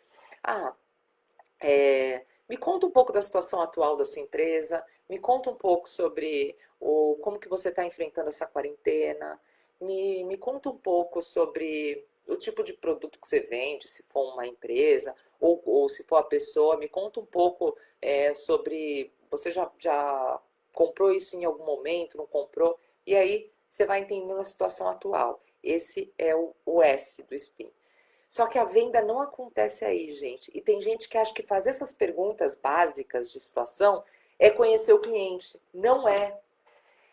Me conta um pouco da situação atual da sua empresa, me conta um pouco sobre como que você está enfrentando essa quarentena, me conta um pouco sobre o tipo de produto que você vende, se for uma empresa ou se for a pessoa, me conta um pouco sobre, você já comprou isso em algum momento, não comprou? E aí você vai entendendo a situação atual. Esse é o S do Spin. Só que a venda não acontece aí, gente. E tem gente que acha que fazer essas perguntas básicas de situação é conhecer o cliente. Não é.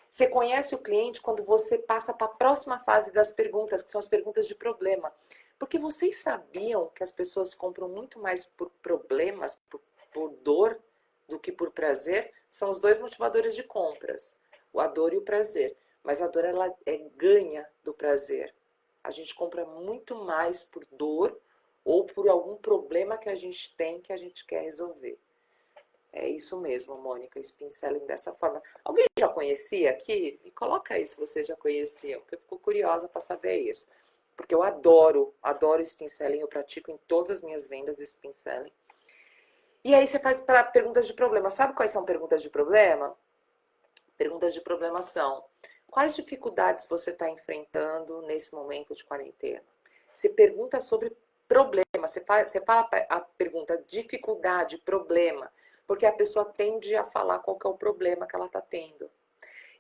Você conhece o cliente quando você passa para a próxima fase das perguntas, que são as perguntas de problema. Porque vocês sabiam que as pessoas compram muito mais por problemas, por dor, do que por prazer? São os dois motivadores de compras, a dor e o prazer. Mas a dor, ela ganha do prazer. A gente compra muito mais por dor ou por algum problema que a gente tem que a gente quer resolver. É isso mesmo, Mônica, Spin Selling dessa forma. Alguém já conhecia aqui? Me coloca aí se vocês já conheciam, porque eu fico curiosa para saber isso. Porque eu adoro Spin Selling, eu pratico em todas as minhas vendas Spin Selling. E aí você faz para perguntas de problema. Sabe quais são perguntas de problema? Perguntas de problema são: quais dificuldades você está enfrentando nesse momento de quarentena? Você pergunta sobre problema, você fala a pergunta dificuldade, problema, porque a pessoa tende a falar qual que é o problema que ela está tendo.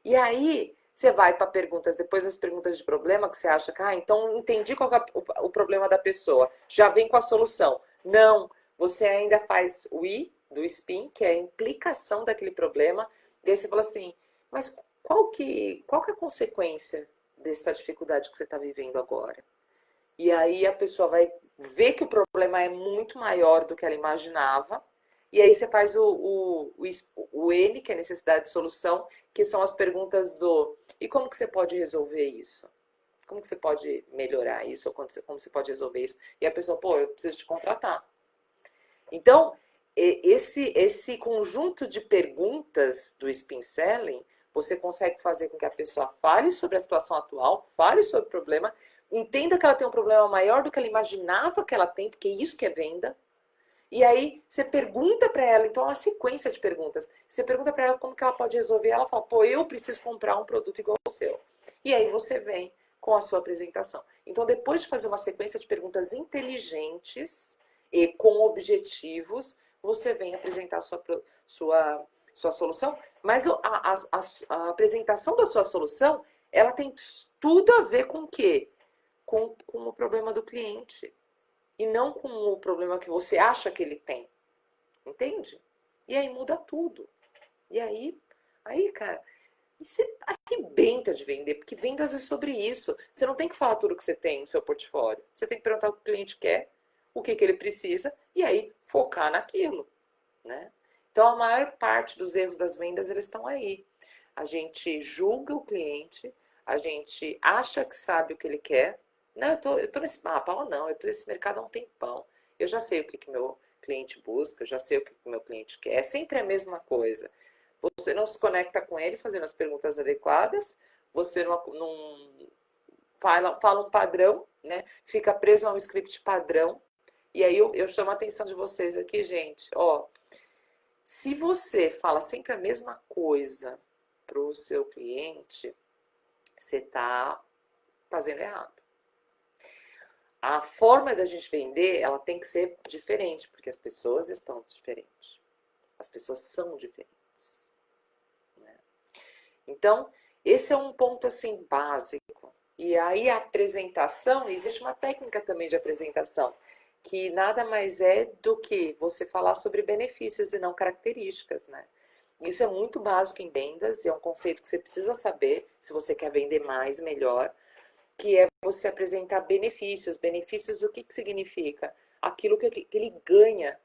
E aí você vai para perguntas, depois das perguntas de problema, que você acha que, então entendi qual que é o problema da pessoa, já vem com a solução. Não, você ainda faz o I do Spin, que é a implicação daquele problema, e aí você fala assim, mas qual que é a consequência dessa dificuldade que você está vivendo agora. E aí a pessoa vai ver que o problema é muito maior do que ela imaginava, e aí você faz o N, que é necessidade de solução, que são as perguntas do e como que você pode resolver isso? Como que você pode melhorar isso? Ou como você pode resolver isso? E a pessoa, pô, eu preciso te contratar. Então, esse conjunto de perguntas do Spin Selling, você consegue fazer com que a pessoa fale sobre a situação atual, fale sobre o problema, entenda que ela tem um problema maior do que ela imaginava que ela tem, porque é isso que é venda. E aí você pergunta para ela, então é uma sequência de perguntas. Você pergunta para ela como que ela pode resolver, ela fala, pô, eu preciso comprar um produto igual ao seu. E aí você vem com a sua apresentação. Então, depois de fazer uma sequência de perguntas inteligentes e com objetivos, você vem apresentar a sua solução. Mas a apresentação da sua solução, ela tem tudo a ver com o quê? Com o problema do cliente. E não com o problema que você acha que ele tem. Entende? E aí muda tudo. E aí cara, você arrebenta de vender, porque vendas é sobre isso. Você não tem que falar tudo que você tem no seu portfólio. Você tem que perguntar o que o cliente quer, o que ele precisa, e aí focar naquilo. Né? Então, a maior parte dos erros das vendas, eles estão aí. A gente julga o cliente, a gente acha que sabe o que ele quer. Não, eu tô nesse mapa, ou não, eu tô nesse mercado há um tempão. Eu já sei o que meu cliente busca, eu já sei o que meu cliente quer. É sempre a mesma coisa. Você não se conecta com ele fazendo as perguntas adequadas, você não fala um padrão, né? Fica preso a um script padrão. E aí eu chamo a atenção de vocês aqui, gente. Ó, se você fala sempre a mesma coisa para o seu cliente, você está fazendo errado. A forma da gente vender, ela tem que ser diferente, porque as pessoas estão diferentes. As pessoas são diferentes. Né? Então, esse é um ponto assim básico. E aí a apresentação, existe uma técnica também de apresentação, que nada mais é do que você falar sobre benefícios e não características, né? Isso é muito básico em vendas, e é um conceito que você precisa saber se você quer vender mais, melhor, que é você apresentar benefícios. Benefícios, o que significa? Aquilo que ele ganha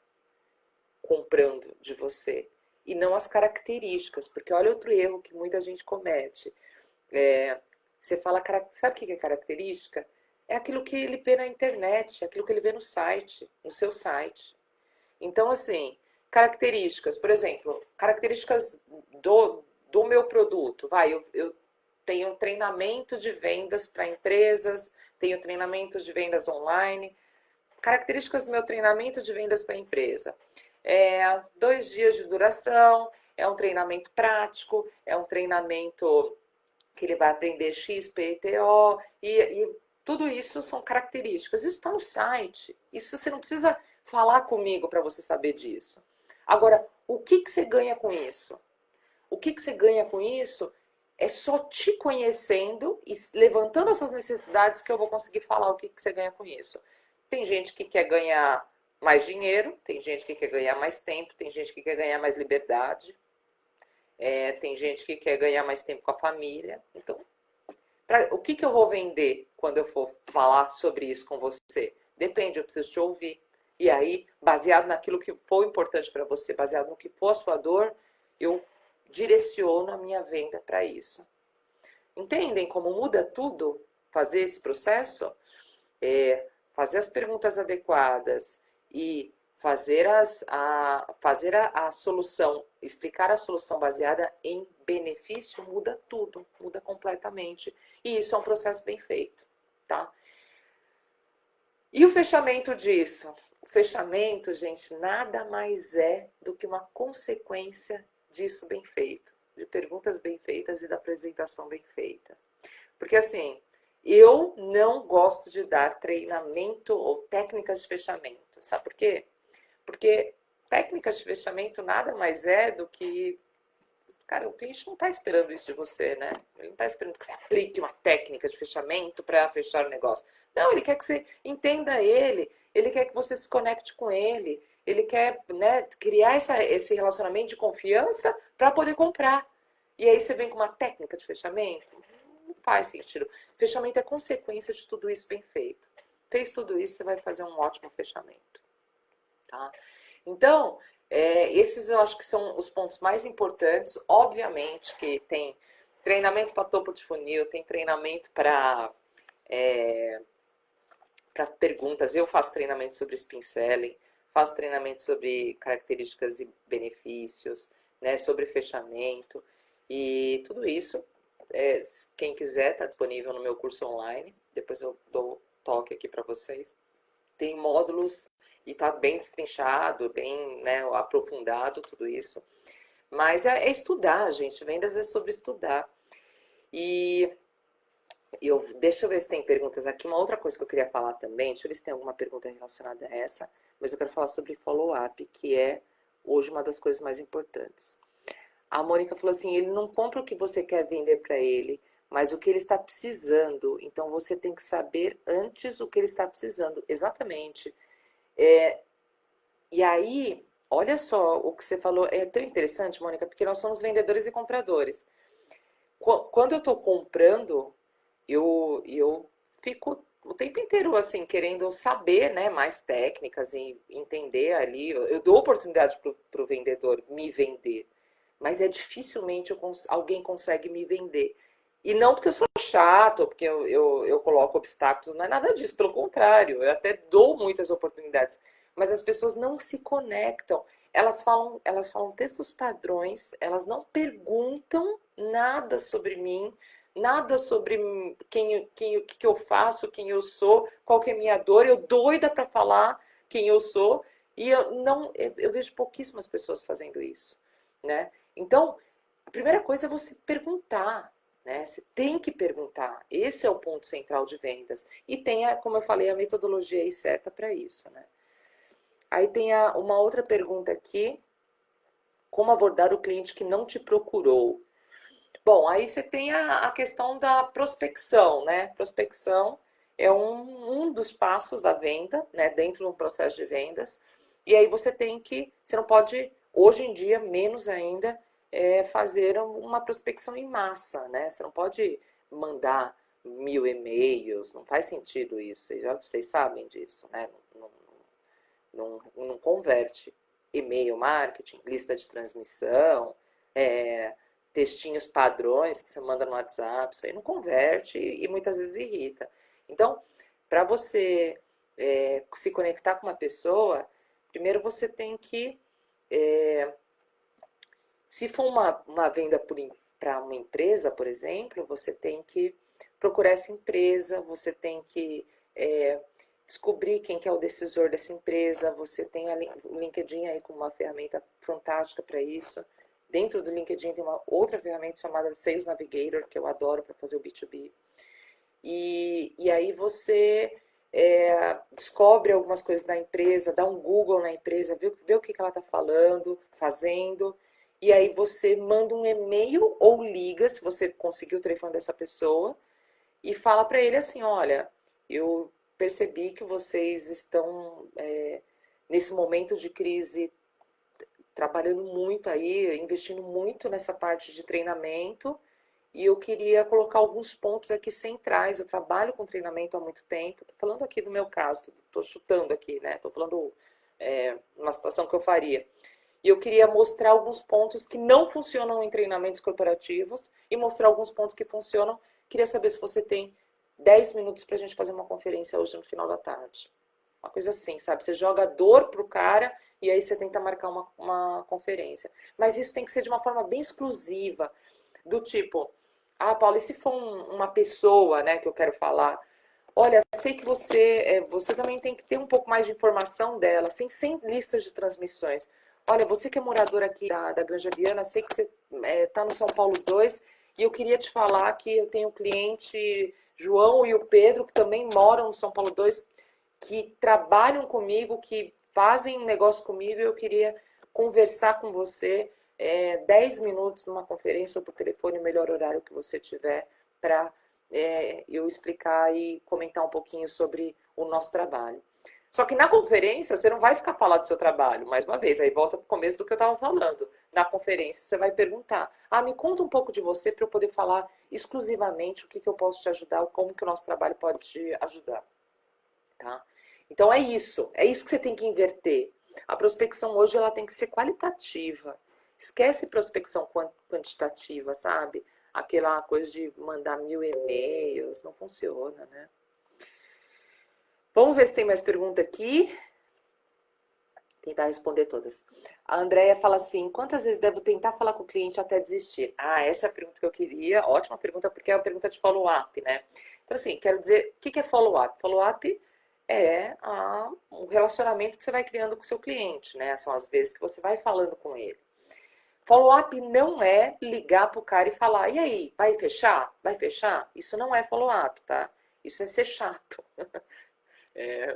comprando de você, e não as características, porque olha outro erro que muita gente comete. Você fala, sabe o que é característica? É aquilo que ele vê na internet, aquilo que ele vê no site, no seu site. Então, assim, características, por exemplo, características do meu produto. Eu tenho treinamento de vendas para empresas, tenho treinamento de vendas online. Características do meu treinamento de vendas para empresa. 2 dias de duração, é um treinamento prático, é um treinamento que ele vai aprender X, P, T, O, e tudo isso são características. Isso está no site. Isso você não precisa falar comigo para você saber disso. Agora, o que você ganha com isso? O que você ganha com isso é só te conhecendo e levantando as suas necessidades que eu vou conseguir falar o que você ganha com isso. Tem gente que quer ganhar mais dinheiro, tem gente que quer ganhar mais tempo, tem gente que quer ganhar mais liberdade, tem gente que quer ganhar mais tempo com a família. Então, o que eu vou vender quando eu for falar sobre isso com você? Depende, eu preciso te ouvir. E aí, baseado naquilo que for importante para você, baseado no que for a sua dor, eu direciono a minha venda para isso. Entendem como muda tudo fazer esse processo? Fazer as perguntas adequadas e fazer a solução, explicar a solução baseada em benefício, muda tudo, muda completamente. E isso é um processo bem feito, tá? E o fechamento disso? O fechamento, gente, nada mais é do que uma consequência disso bem feito, de perguntas bem feitas e da apresentação bem feita. Porque assim, eu não gosto de dar treinamento ou técnicas de fechamento. Sabe por quê? Porque técnicas de fechamento nada mais é do que... Cara, o cliente não está esperando isso de você, né? Ele não está esperando que você aplique uma técnica de fechamento para fechar o negócio. Não, ele quer que você entenda ele quer que você se conecte com ele quer, né, criar esse relacionamento de confiança para poder comprar. E aí você vem com uma técnica de fechamento, não faz sentido. Fechamento é consequência de tudo isso bem feito. Fez tudo isso, você vai fazer um ótimo fechamento. Tá? Então, esses eu acho que são os pontos mais importantes. Obviamente que tem treinamento para topo de funil, tem treinamento para perguntas. Eu faço treinamento sobre spin selling, faço treinamento sobre características e benefícios, né, sobre fechamento. E tudo isso, quem quiser, está disponível no meu curso online. Depois eu dou toque aqui para vocês. Tem módulos e está bem destrinchado, bem, né, aprofundado tudo isso. Mas é estudar, gente. Vendas é sobre estudar. E deixa eu ver se tem perguntas aqui. Uma outra coisa que eu queria falar também, deixa eu ver se tem alguma pergunta relacionada a essa, mas eu quero falar sobre follow-up, que é hoje uma das coisas mais importantes. A Mônica falou assim, ele não compra o que você quer vender para ele, mas o que ele está precisando. Então, você tem que saber antes o que ele está precisando. Exatamente. E aí, olha só, o que você falou é tão interessante, Mônica, porque nós somos vendedores e compradores. Quando eu estou comprando, eu fico o tempo inteiro assim querendo saber, né, mais técnicas e entender ali. Eu dou oportunidade para o vendedor me vender, mas dificilmente alguém consegue me vender. E não porque eu sou chato, porque eu coloco obstáculos, não é nada disso, pelo contrário, eu até dou muitas oportunidades, mas as pessoas não se conectam. Elas falam textos padrões, elas não perguntam nada sobre mim, nada sobre o que eu faço, quem eu sou, qual que é a minha dor. Eu doida para falar quem eu sou e eu vejo pouquíssimas pessoas fazendo isso, né? Então, a primeira coisa é você perguntar, né? Você tem que perguntar. Esse é o ponto central de vendas. E tem, como eu falei, a metodologia aí certa para isso, né? Aí tem uma outra pergunta aqui. Como abordar o cliente que não te procurou? Bom, aí você tem a questão da prospecção, né? Prospecção é um dos passos da venda, né? Dentro do processo de vendas. E aí você não pode, hoje em dia, menos ainda, fazer uma prospecção em massa, né? Você não pode mandar 1000 e-mails, não faz sentido isso, vocês sabem disso, né? Não converte. E-mail marketing, lista de transmissão, textinhos padrões que você manda no WhatsApp, isso aí não converte e muitas vezes irrita. Então, para você se conectar com uma pessoa, primeiro você tem que, se for uma venda para uma empresa, por exemplo, você tem que procurar essa empresa, você tem que descobrir quem que é o decisor dessa empresa. Você tem o LinkedIn aí como uma ferramenta fantástica para isso. Dentro do LinkedIn tem uma outra ferramenta chamada Sales Navigator, que eu adoro para fazer o B2B. E aí você descobre algumas coisas da empresa, dá um Google na empresa, vê o que ela está falando, fazendo, e aí você manda um e-mail ou liga, se você conseguiu o telefone dessa pessoa, e fala para ele assim, olha, eu percebi que vocês estão nesse momento de crise trabalhando muito aí, investindo muito nessa parte de treinamento, e eu queria colocar alguns pontos aqui centrais. Eu trabalho com treinamento há muito tempo, estou falando aqui do meu caso, estou chutando aqui, né? Estou falando uma situação que eu faria. E eu queria mostrar alguns pontos que não funcionam em treinamentos corporativos e mostrar alguns pontos que funcionam. Queria saber se você tem 10 minutos para a gente fazer uma conferência hoje no final da tarde. Uma coisa assim, sabe? Você joga a dor pro cara e aí você tenta marcar uma conferência. Mas isso tem que ser de uma forma bem exclusiva, do tipo, Paulo, e se for uma pessoa, né, que eu quero falar? Olha, sei que você também tem que ter um pouco mais de informação dela, sem listas de transmissões. Olha, você que é morador aqui da Granja Viana, sei que você está no São Paulo 2, e eu queria te falar que eu tenho um cliente, João e o Pedro, que também moram no São Paulo 2, que trabalham comigo, que fazem negócio comigo, e eu queria conversar com você 10 minutos numa conferência ou por telefone, o melhor horário que você tiver, para eu explicar e comentar um pouquinho sobre o nosso trabalho. Só que na conferência você não vai ficar falando do seu trabalho, mais uma vez, aí volta para o começo do que eu estava falando. Na conferência você vai perguntar, me conta um pouco de você para eu poder falar exclusivamente o que eu posso te ajudar, como que o nosso trabalho pode te ajudar. Tá? Então é isso que você tem que inverter. A prospecção hoje ela tem que ser qualitativa. Esquece prospecção quantitativa, sabe? Aquela coisa de mandar 1000 e-mails, não funciona, né? Vamos ver se tem mais pergunta aqui. Tentar responder todas. A Andrea fala assim, quantas vezes devo tentar falar com o cliente até desistir? Essa é a pergunta que eu queria. Ótima pergunta, porque é uma pergunta de follow-up, né? Então, assim, quero dizer, o que é follow-up? Follow-up é um relacionamento que você vai criando com o seu cliente, né? São as vezes que você vai falando com ele. Follow-up não é ligar pro cara e falar, e aí, vai fechar? Vai fechar? Isso não é follow-up, tá? Isso é ser chato.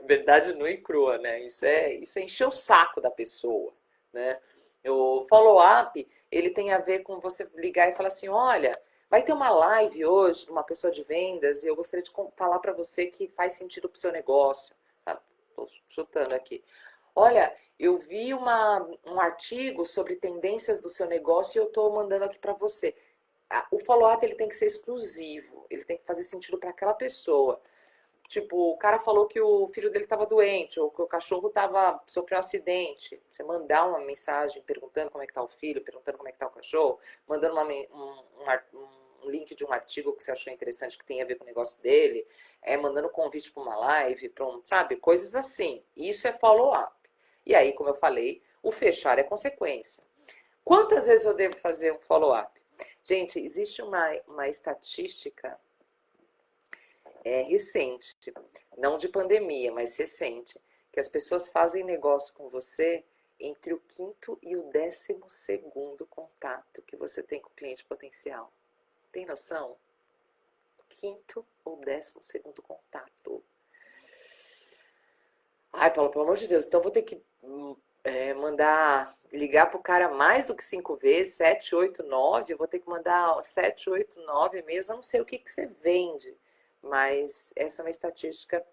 Verdade nua e crua, né? Isso é encher o saco da pessoa, né? O follow-up, ele tem a ver com você ligar e falar assim, olha, vai ter uma live hoje de uma pessoa de vendas e eu gostaria de falar para você que faz sentido para o seu negócio. Tá? Tô chutando aqui. Olha, eu vi um artigo sobre tendências do seu negócio e eu estou mandando aqui para você. O follow-up ele tem que ser exclusivo, ele tem que fazer sentido para aquela pessoa. Tipo, o cara falou que o filho dele estava doente, ou que o cachorro sofreu um acidente. Você mandar uma mensagem perguntando como é que tá o filho, perguntando como é que tá o cachorro, mandando um link de um artigo que você achou interessante que tem a ver com o negócio dele, mandando convite para uma live, sabe? Coisas assim. Isso é follow-up. E aí, como eu falei, o fechar é consequência. Quantas vezes eu devo fazer um follow-up? Gente, existe uma estatística recente, não de pandemia, mas recente, que as pessoas fazem negócio com você entre o 5º e o 12º contato que você tem com o cliente potencial. Tem noção? 5º ou 12º contato. Paulo, pelo amor de Deus, então vou ter que ligar pro cara mais do que 5 vezes, 7, 8, 9, eu vou ter que mandar 7, 8, 9 mesmo, eu não sei o que você vende. Mas essa é uma estatística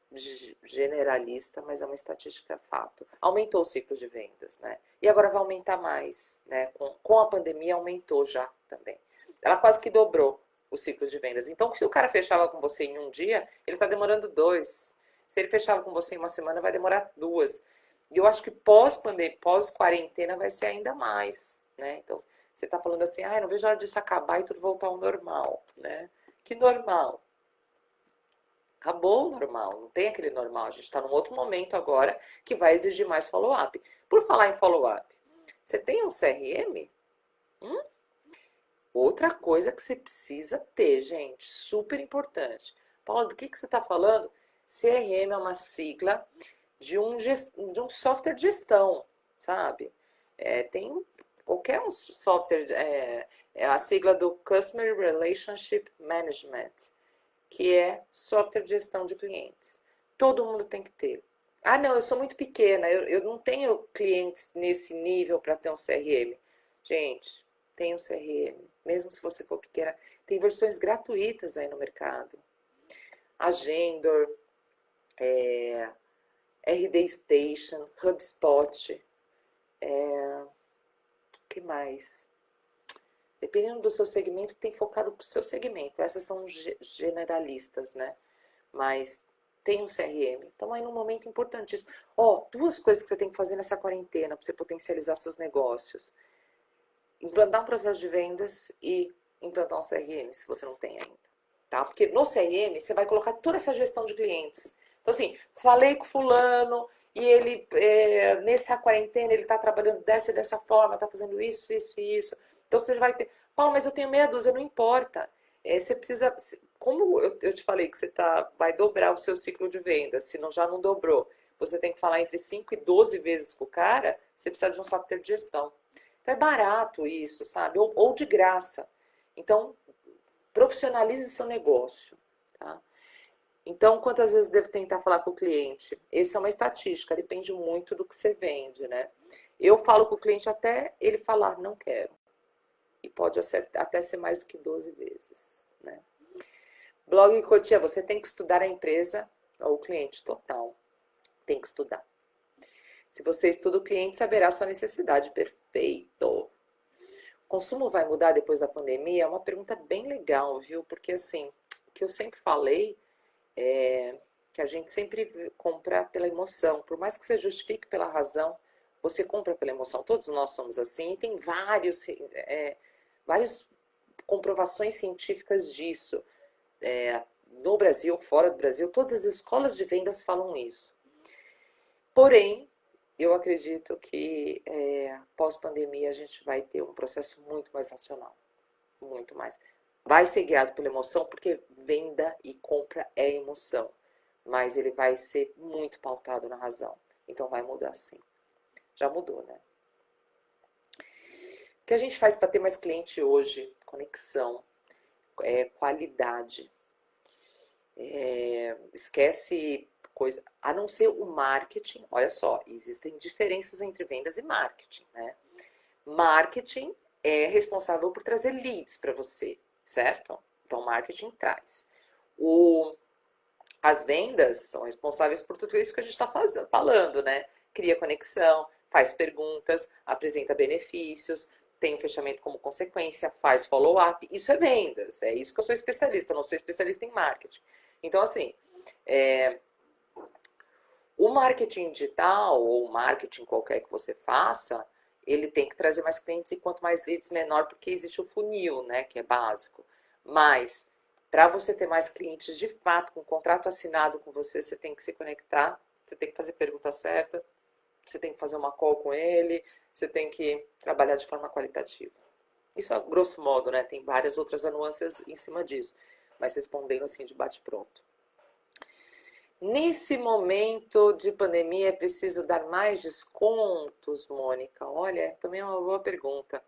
generalista, mas é uma estatística fato. Aumentou o ciclo de vendas, né? E agora vai aumentar mais, né? Com a pandemia aumentou já também. Ela quase que dobrou o ciclo de vendas. Então, se o cara fechava com você em um dia, ele está demorando 2. Se ele fechava com você em uma semana, vai demorar 2. E eu acho que pós-pandemia, pós-quarentena vai ser ainda mais, né? Então, você está falando assim, não vejo a hora disso acabar e tudo voltar ao normal, né? Que normal? Acabou o normal, não tem aquele normal. A gente está num outro momento agora que vai exigir mais follow-up. Por falar em follow-up, você tem um CRM? Outra coisa que você precisa ter, gente, super importante. Paula, do que você está falando? CRM é uma sigla de um software de gestão, sabe? Tem qualquer software, é a sigla do Customer Relationship Management, que é software de gestão de clientes. Todo mundo tem que ter. Não, eu sou muito pequena, eu não tenho clientes nesse nível para ter um CRM. Gente, tem um CRM, mesmo se você for pequena. Tem versões gratuitas aí no mercado. Agendor, RD Station, HubSpot, que mais? Dependendo do seu segmento, tem focado para o seu segmento. Essas são generalistas, né? Mas tem um CRM. Então, aí num momento importantíssimo. Duas coisas que você tem que fazer nessa quarentena para você potencializar seus negócios. Implantar um processo de vendas e implantar um CRM, se você não tem ainda. Tá? Porque no CRM, você vai colocar toda essa gestão de clientes. Então, assim, falei com fulano e ele, nessa quarentena, ele está trabalhando dessa forma, está fazendo isso, isso e isso. Então, você vai ter... Paulo, mas eu tenho meia dúzia, não importa. Você precisa... Como eu te falei que você vai dobrar o seu ciclo de venda, se não, já não dobrou, você tem que falar entre 5 e 12 vezes com o cara, você precisa de um software de gestão. Então, é barato isso, sabe? Ou de graça. Então, profissionalize seu negócio, tá? Então, quantas vezes devo tentar falar com o cliente? Essa é uma estatística, depende muito do que você vende, né? Eu falo com o cliente até ele falar, não quero. E pode até ser mais do que 12 vezes, né? Blog Cotia, você tem que estudar a empresa ou o cliente total. Tem que estudar. Se você estuda o cliente, saberá a sua necessidade. Perfeito. O consumo vai mudar depois da pandemia? É uma pergunta bem legal, viu? Porque assim, o que eu sempre falei é que a gente sempre compra pela emoção. Por mais que você justifique pela razão, você compra pela emoção. Todos nós somos assim e tem várias comprovações científicas disso. No Brasil, fora do Brasil, todas as escolas de vendas falam isso. Porém, eu acredito que pós-pandemia a gente vai ter um processo muito mais racional, muito mais. Vai ser guiado pela emoção, porque venda e compra é emoção, mas ele vai ser muito pautado na razão. Então vai mudar sim. Já mudou, né? O que a gente faz para ter mais cliente hoje? Conexão, qualidade. Esquece coisa, a não ser o marketing. Olha só, existem diferenças entre vendas e marketing, né? Marketing é responsável por trazer leads para você, certo? Então, marketing traz. As vendas são responsáveis por tudo isso que a gente está falando, né? Cria conexão, faz perguntas, apresenta benefícios, tem um fechamento como consequência, faz follow-up. Isso é vendas, é isso que eu sou especialista, não sou especialista em marketing. Então, assim, o marketing digital ou marketing qualquer que você faça, ele tem que trazer mais clientes e quanto mais leads, menor, porque existe o funil, né, que é básico. Mas, para você ter mais clientes de fato, com contrato assinado com você, você tem que se conectar, você tem que fazer pergunta certa, você tem que fazer uma call com ele, você tem que trabalhar de forma qualitativa. Isso é grosso modo, né? Tem várias outras nuances em cima disso, mas respondendo assim de bate-pronto. Nesse momento de pandemia, é preciso dar mais descontos, Mônica? Olha, também é uma boa pergunta.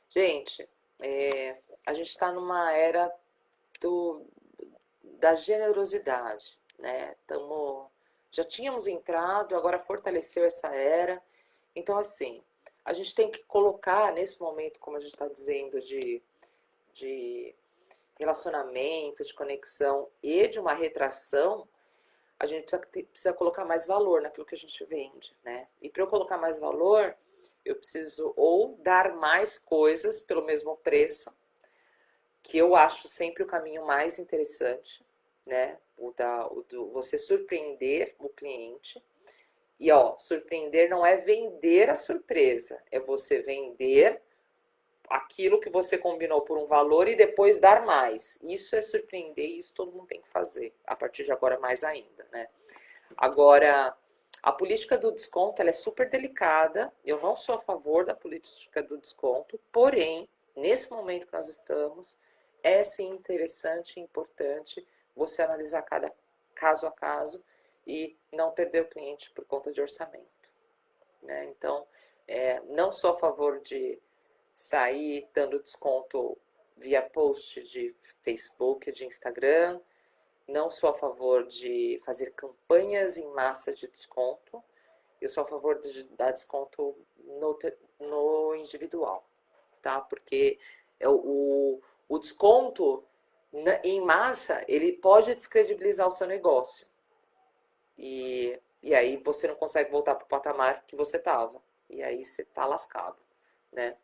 Gente, a gente está numa era da generosidade, né? Já tínhamos entrado, agora fortaleceu essa era. Então, assim, a gente tem que colocar nesse momento, como a gente está dizendo, de relacionamento, de conexão e de uma retração, a gente precisa colocar mais valor naquilo que a gente vende, né? E para eu colocar mais valor, eu preciso ou dar mais coisas pelo mesmo preço, que eu acho sempre o caminho mais interessante, né? Você surpreender o cliente. E ó, surpreender não é vender a surpresa, é você vender aquilo que você combinou por um valor e depois dar mais. Isso é surpreender e isso todo mundo tem que fazer, a partir de agora mais ainda, né? Agora, a política do desconto ela é super delicada, eu não sou a favor da política do desconto, porém, nesse momento que nós estamos, é sim interessante e importante você analisar cada caso a caso e não perder o cliente por conta de orçamento, né? Então, não sou a favor de sair dando desconto via post de Facebook, de Instagram. Não sou a favor de fazer campanhas em massa de desconto. Eu sou a favor de dar desconto no individual, tá? Porque o desconto em massa, ele pode descredibilizar o seu negócio. E aí você não consegue voltar para o patamar que você estava. E aí você está lascado, né?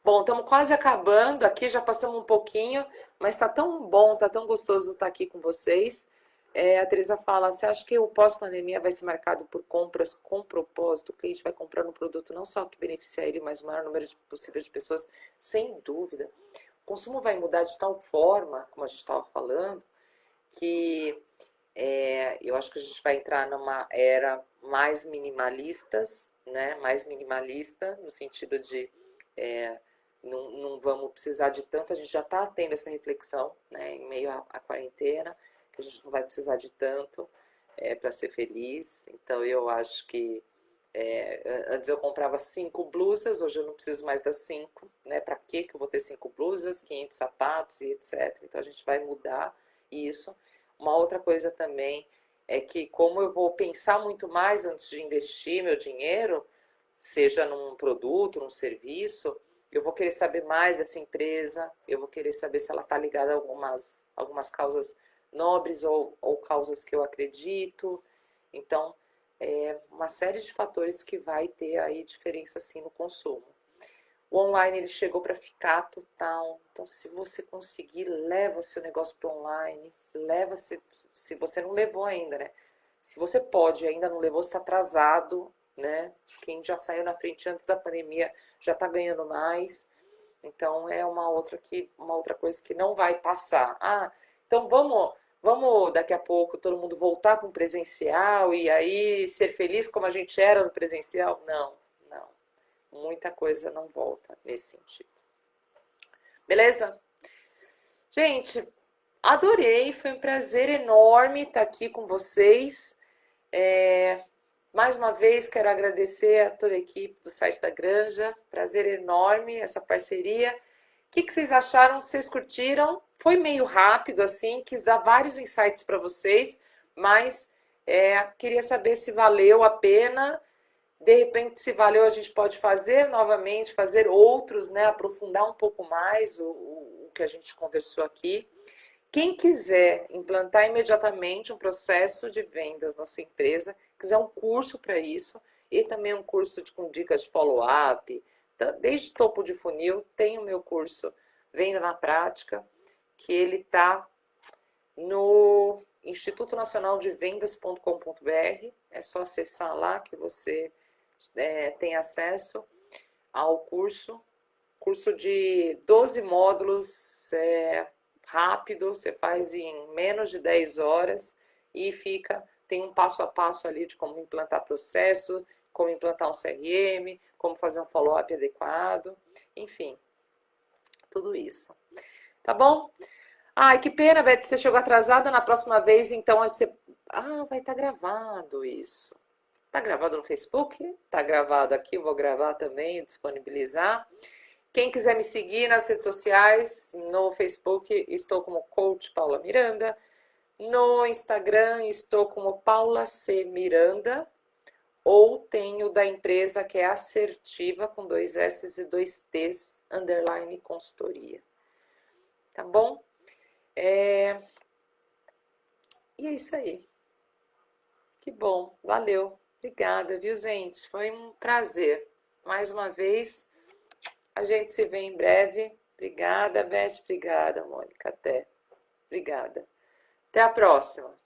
Bom, estamos quase acabando aqui, já passamos um pouquinho, mas está tão bom, está tão gostoso estar aqui com vocês. A Teresa fala, você acha que o pós-pandemia vai ser marcado por compras com propósito? O cliente vai comprar um produto não só que beneficia ele, mas o maior número possível de pessoas? Sem dúvida. O consumo vai mudar de tal forma, como a gente estava falando, que eu acho que a gente vai entrar numa era mais minimalistas, né? Mais minimalista, no sentido de não vamos precisar de tanto, a gente já está tendo essa reflexão, né, em meio à quarentena, que a gente não vai precisar de tanto para ser feliz. Então eu acho que antes eu comprava 5 blusas, hoje eu não preciso mais das 5, né? Para que eu vou ter 5 blusas, 500 sapatos e etc. Então a gente vai mudar isso. Uma outra coisa também é que como eu vou pensar muito mais antes de investir meu dinheiro, seja num produto, num serviço, eu vou querer saber mais dessa empresa, eu vou querer saber se ela está ligada a algumas causas nobres ou causas que eu acredito. Então, é uma série de fatores que vai ter aí diferença sim no consumo. O online ele chegou para ficar total, então se você conseguir, leva seu negócio para online, leva se você não levou ainda, né? Se você pode e ainda não levou, você está atrasado, né? Quem já saiu na frente antes da pandemia já está ganhando mais. Então é uma outra coisa que não vai passar. Ah, então vamos daqui a pouco todo mundo voltar com o presencial e aí ser feliz como a gente era no presencial? Não, não. Muita coisa não volta nesse sentido. Beleza? Gente, adorei, foi um prazer enorme estar aqui com vocês. Mais uma vez quero agradecer a toda a equipe do site da Granja, prazer enorme essa parceria. O que vocês acharam? Vocês curtiram? Foi meio rápido assim, quis dar vários insights para vocês, mas queria saber se valeu a pena. De repente, se valeu, a gente pode fazer novamente, fazer outros, né? Aprofundar um pouco mais o que a gente conversou aqui. Quem quiser implantar imediatamente um processo de vendas na sua empresa, quiser um curso para isso, e também um curso com dicas de follow-up, desde topo de funil, tem o meu curso Venda na Prática, que ele está no Instituto Nacional de Vendas.com.br, é só acessar lá que você tem acesso ao curso de 12 módulos, rápido, você faz em menos de 10 horas e tem um passo a passo ali de como implantar processo, como implantar um CRM, como fazer um follow-up adequado, enfim, tudo isso. Tá bom? Ai, que pena, Beth, você chegou atrasada. Na próxima vez, então, você... vai estar gravado isso. Tá gravado no Facebook? Tá gravado aqui, eu vou gravar também, disponibilizar. Quem quiser me seguir nas redes sociais, no Facebook estou como Coach Paula Miranda, no Instagram estou como Paula C. Miranda, ou tenho da empresa que é Assertiva, com 2 S e 2 T's, _ consultoria. Tá bom? E é isso aí. Que bom, valeu. Obrigada, viu, gente? Foi um prazer. Mais uma vez, a gente se vê em breve. Obrigada, Beth. Obrigada, Mônica. Até. Obrigada. Até a próxima.